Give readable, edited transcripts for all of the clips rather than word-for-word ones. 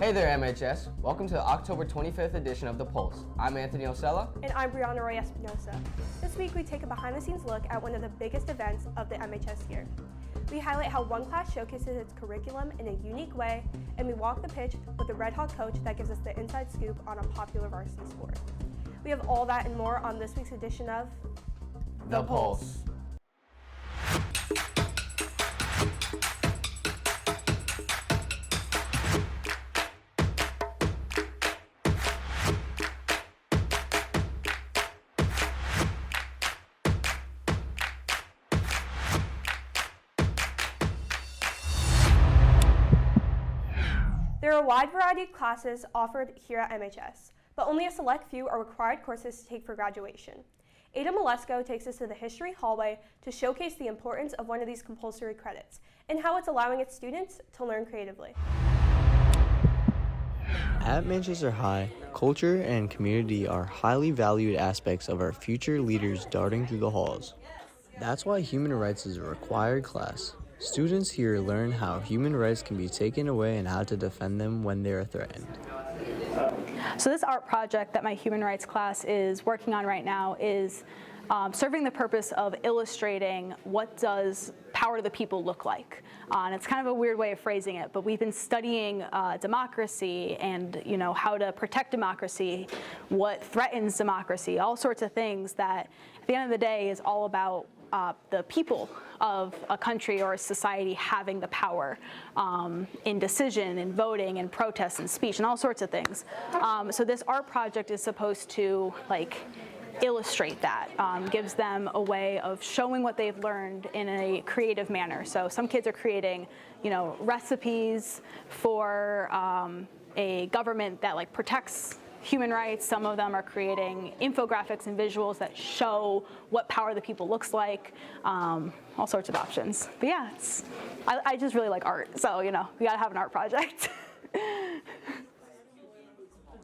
Hey there, MHS. Welcome to the October 25th edition of The Pulse. I'm Anthony Osella. And I'm Brianna Roy Espinosa. This week we take a behind-the-scenes look at one of the biggest events of the MHS year. We highlight how one class showcases its curriculum in a unique way, and we walk the pitch with the Red Hawk coach that gives us the inside scoop on a popular varsity sport. We have all that and more on this week's edition of The Pulse. There are a wide variety of classes offered here at MHS, but only a select few are required courses to take for graduation. Ada Malesko takes us to the history hallway to showcase the importance of one of these compulsory credits and how it's allowing its students to learn creatively. At Manchester High, culture and community are highly valued aspects of our future leaders darting through the halls. That's why human rights is a required class. Students here learn how human rights can be taken away and how to defend them when they are threatened. So this art project that my human rights class is working on right now is serving the purpose of illustrating what does power to the people look like. And it's kind of a weird way of phrasing it, but we've been studying democracy and how to protect democracy, what threatens democracy, all sorts of things that at the end of the day is all about the people of a country or a society having the power in decision and voting and protest and speech and all sorts of things. So this art project is supposed to illustrate that, gives them a way of showing what they've learned in a creative manner. So some kids are creating, recipes for a government that protects human rights. Some of them are creating infographics and visuals that show what power the people looks like, all sorts of options. But yeah, I just really like art, so we gotta have an art project.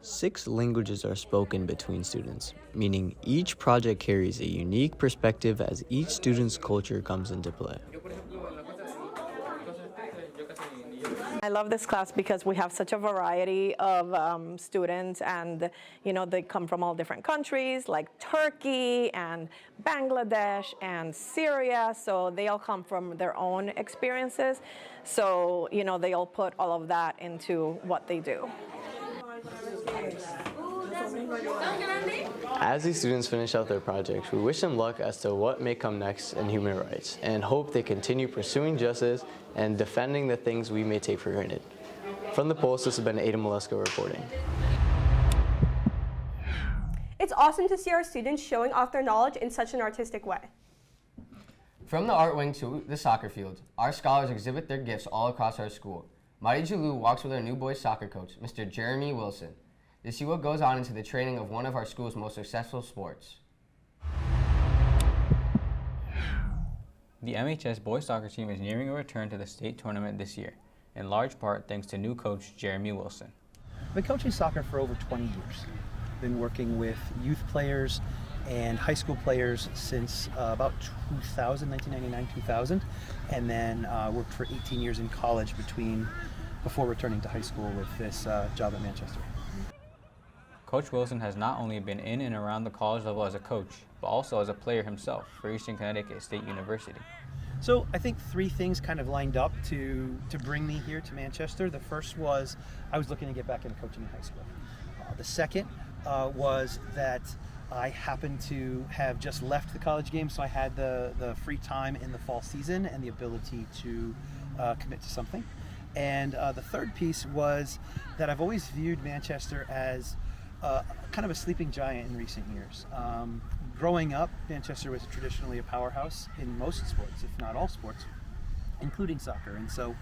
6 languages are spoken between students, meaning each project carries a unique perspective as each student's culture comes into play. I love this class because we have such a variety of students, and they come from all different countries like Turkey and Bangladesh and Syria, so they all come from their own experiences. So they all put all of that into what they do. As these students finish out their projects, we wish them luck as to what may come next in human rights and hope they continue pursuing justice and defending the things we may take for granted. From The Pulse, this has been Ada Malesko reporting. It's awesome to see our students showing off their knowledge in such an artistic way. From the art wing to the soccer field, our scholars exhibit their gifts all across our school. Mari Julu walks with our new boys soccer coach, Mr. Jeremy Wilson, to see what goes on into the training of one of our school's most successful sports. The MHS boys soccer team is nearing a return to the state tournament this year, in large part thanks to new coach Jeremy Wilson. I've been coaching soccer for over 20 years. Been working with youth players and high school players since about 1999-2000, and then worked for 18 years in college before returning to high school with this job at Manchester. Coach Wilson has not only been in and around the college level as a coach, but also as a player himself for Eastern Connecticut State University. So I think 3 things kind of lined up to bring me here to Manchester. The first was I was looking to get back into coaching in high school. The second was that I happened to have just left the college game, so I had the free time in the fall season and the ability to commit to something. And the third piece was that I've always viewed Manchester as kind of a sleeping giant in recent years. Growing up, Manchester was traditionally a powerhouse in most sports, if not all sports, including soccer. And so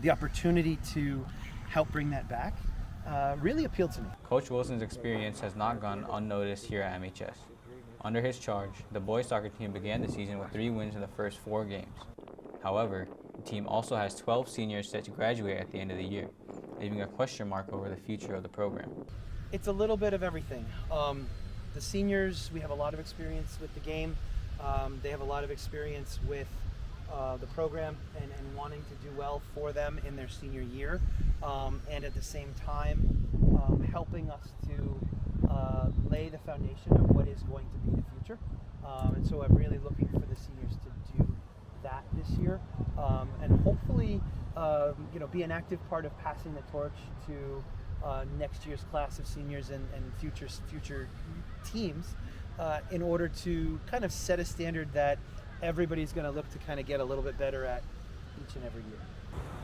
the opportunity to help bring that back really appealed to me. Coach Wilson's experience has not gone unnoticed here at MHS. Under his charge, the boys soccer team began the season with 3 wins in the first 4 games. However, the team also has 12 seniors set to graduate at the end of the year, leaving a question mark over the future of the program. It's a little bit of everything. The seniors, we have a lot of experience with the game. They have a lot of experience with the program and wanting to do well for them in their senior year, and at the same time helping us to lay the foundation of what is going to be the future. And so I'm really looking for the seniors to do that this year, and hopefully be an active part of passing the torch to next year's class of seniors and future teams, in order to kind of set a standard that everybody's going to look to kind of get a little bit better at each and every year.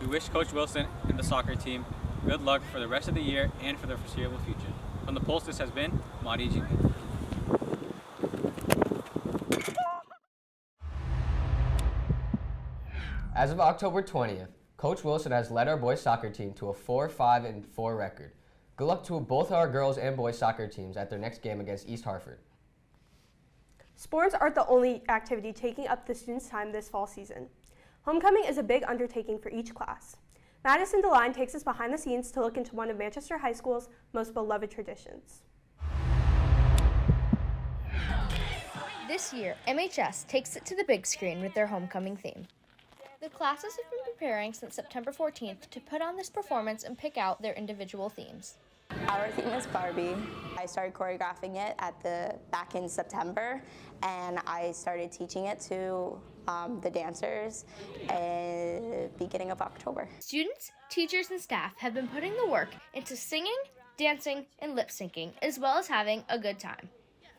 We wish Coach Wilson and the soccer team good luck for the rest of the year and for the foreseeable future. From the Pulse, this has been Madison. As of October 20th, Coach Wilson has led our boys soccer team to a 4-5-4 record. Good luck to both our girls and boys soccer teams at their next game against East Hartford. Sports aren't the only activity taking up the students' time this fall season. Homecoming is a big undertaking for each class. Madison Deline takes us behind the scenes to look into one of Manchester High School's most beloved traditions. This year, MHS takes it to the big screen with their homecoming theme. The classes have been preparing since September 14th to put on this performance and pick out their individual themes. Our theme is Barbie. I started choreographing it back in September, and I started teaching it to the dancers at the beginning of October. Students, teachers, and staff have been putting the work into singing, dancing, and lip syncing, as well as having a good time.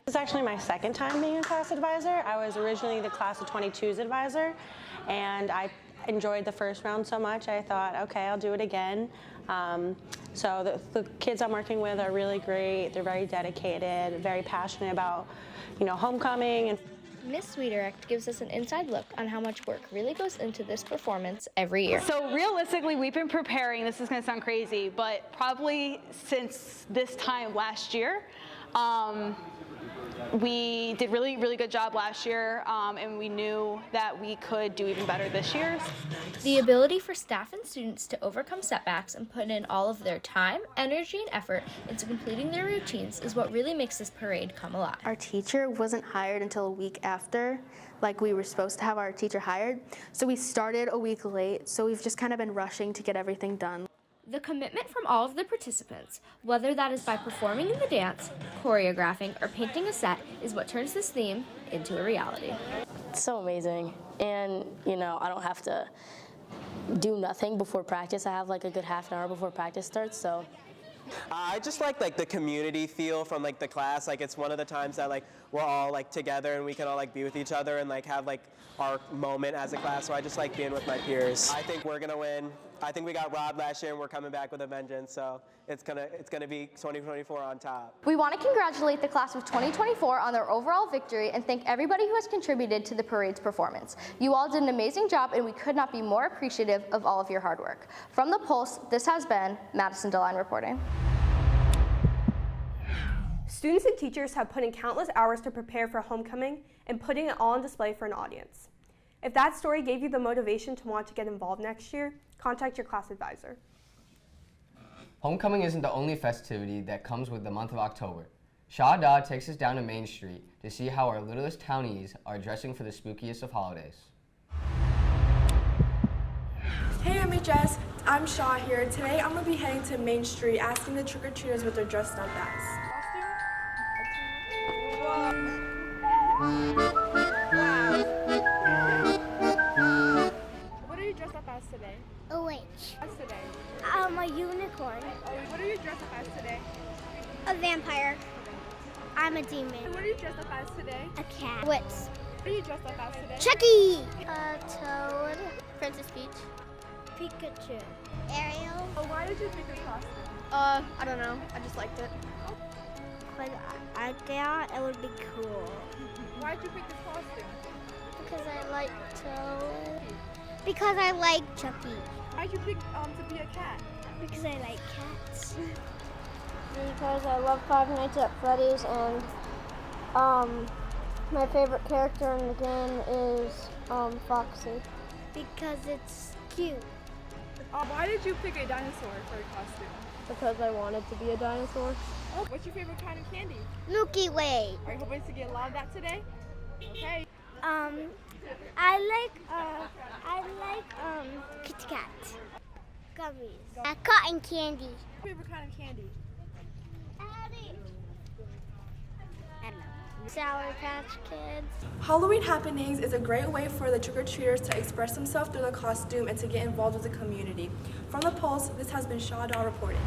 This is actually my second time being a class advisor. I was originally the class of 22's advisor, and I enjoyed the first round so much I thought, okay, I'll do it again. So the kids I'm working with are really great. They're very dedicated, very passionate about, homecoming. And Miss Sweeterect gives us an inside look on how much work really goes into this performance every year. So realistically, we've been preparing, this is gonna sound crazy, but probably since this time last year. We did really, really good job last year, and we knew that we could do even better this year. The ability for staff and students to overcome setbacks and put in all of their time, energy, and effort into completing their routines is what really makes this parade come alive. Our teacher wasn't hired until a week after, like we were supposed to have our teacher hired. So we started a week late, so we've just kind of been rushing to get everything done. The commitment from all of the participants, whether that is by performing in the dance, choreographing, or painting a set, is what turns this theme into a reality. It's so amazing, and I don't have to do nothing before practice. I have like a good half an hour before practice starts, so. I just like the community feel from the class. It's one of the times that we're all together and we can all be with each other and have our moment as a class. So I just like being with my peers. I think we're gonna win. I think we got robbed last year and we're coming back with a vengeance. So it's gonna be 2024 on top. We want to congratulate the class of 2024 on their overall victory and thank everybody who has contributed to the parade's performance. You all did an amazing job and we could not be more appreciative of all of your hard work. From the Pulse, this has been Madison Deline reporting. Students and teachers have put in countless hours to prepare for homecoming and putting it all on display for an audience. If that story gave you the motivation to want to get involved next year, contact your class advisor. Homecoming isn't the only festivity that comes with the month of October. Shah Dah takes us down to Main Street to see how our littlest townies are dressing for the spookiest of holidays. Hey MHS, I'm Shah here. Today I'm going to be heading to Main Street asking the trick-or-treaters what they're dressed up as. What are you dressed up as today? A witch. As today? A unicorn. Oh, what are you dressed up as today? A vampire. I'm a demon. What are you dressed up as today? A cat. Witch. What are you dressed up as today? Chucky. A toad. Princess Peach. Pikachu. Ariel. Oh, why did you pick a costume? I don't know. I just liked it. Because I thought it would be cool. Why did you pick this costume? Because I like Toad. Because I like Chucky. Why did you pick to be a cat? Because I like cats. Because I love Five Nights at Freddy's, and my favorite character in the game is Foxy. Because it's cute. Why did you pick a dinosaur for a costume? Because I wanted to be a dinosaur. Oh, what's your favorite kind of candy? Milky Way. Are you hoping to get a lot of that today? Okay. I like Kit Kat. Gummies. Cotton candy. Favorite kind of candy? I don't know. Sour Patch Kids. Halloween happenings is a great way for the trick-or-treaters to express themselves through the costume and to get involved with the community. From the Pulse, this has been Shah Dah reporting.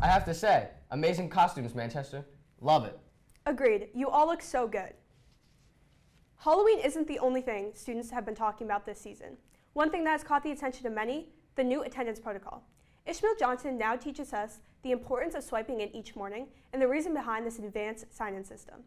I have to say, amazing costumes, Manchester. Love it. Agreed. You all look so good. Halloween isn't the only thing students have been talking about this season. One thing that has caught the attention of many, the new attendance protocol. Ishmael Johnson now teaches us the importance of swiping in each morning and the reason behind this advanced sign-in system.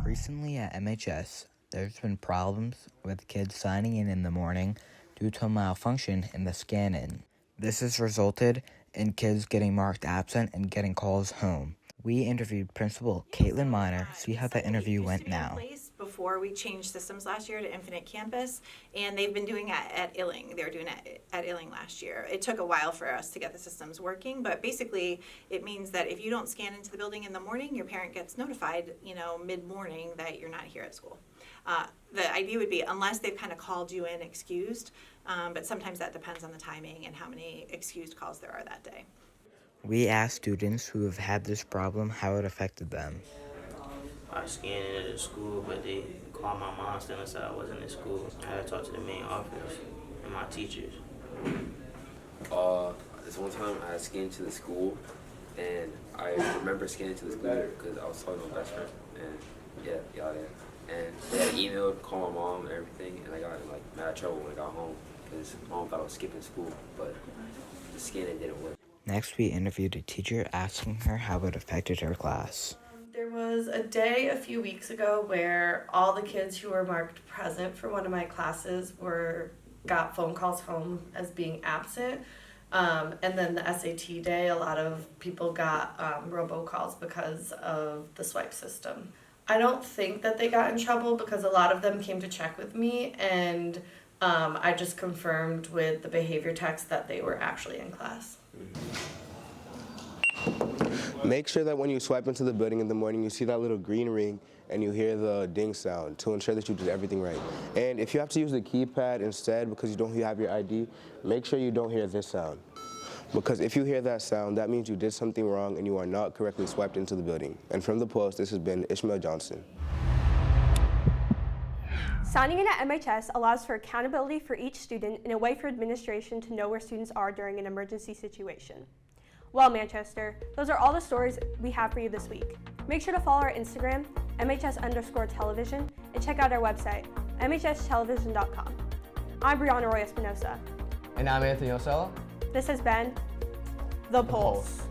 Recently at MHS, there's been problems with kids signing in the morning due to a malfunction in the scan-in. This has resulted in kids getting marked absent and getting calls home. We interviewed Principal Caitlin Miner to see how the interview went now. Before we changed systems last year to Infinite Campus, and they've been doing it at Illing. They were doing it at Illing last year. It took a while for us to get the systems working, but basically it means that if you don't scan into the building in the morning, your parent gets notified, mid-morning that you're not here at school. The idea would be, unless they've kind of called you in excused, but sometimes that depends on the timing and how many excused calls there are that day. We asked students who have had this problem how it affected them. I scanned into the school, but they called my mom still and said I wasn't in school. I had to talk to the main office and my teachers. This one time I scanned to the school, and I remember scanning to the school because I was talking to my best friend, and and they had emailed, called my mom and everything, and I got in mad trouble when I got home because mom thought I was skipping school, but the scanning didn't work. Next, we interviewed a teacher asking her how it affected her class. There was a day a few weeks ago where all the kids who were marked present for one of my classes got phone calls home as being absent. And then the SAT day, a lot of people got robocalls because of the swipe system. I don't think that they got in trouble because a lot of them came to check with me, and I just confirmed with the behavior techs that they were actually in class. Make sure that when you swipe into the building in the morning, you see that little green ring and you hear the ding sound to ensure that you did everything right. And if you have to use the keypad instead because you don't have your ID, make sure you don't hear this sound. Because if you hear that sound, that means you did something wrong and you are not correctly swiped into the building. And from the Post, this has been Ishmael Johnson. Signing in at MHS allows for accountability for each student and a way for administration to know where students are during an emergency situation. Well, Manchester, those are all the stories we have for you this week. Make sure to follow our Instagram, MHS_television, and check out our website, mhstelevision.com. I'm Brianna Roy Espinosa. And I'm Anthony Osella. This has been The Pulse.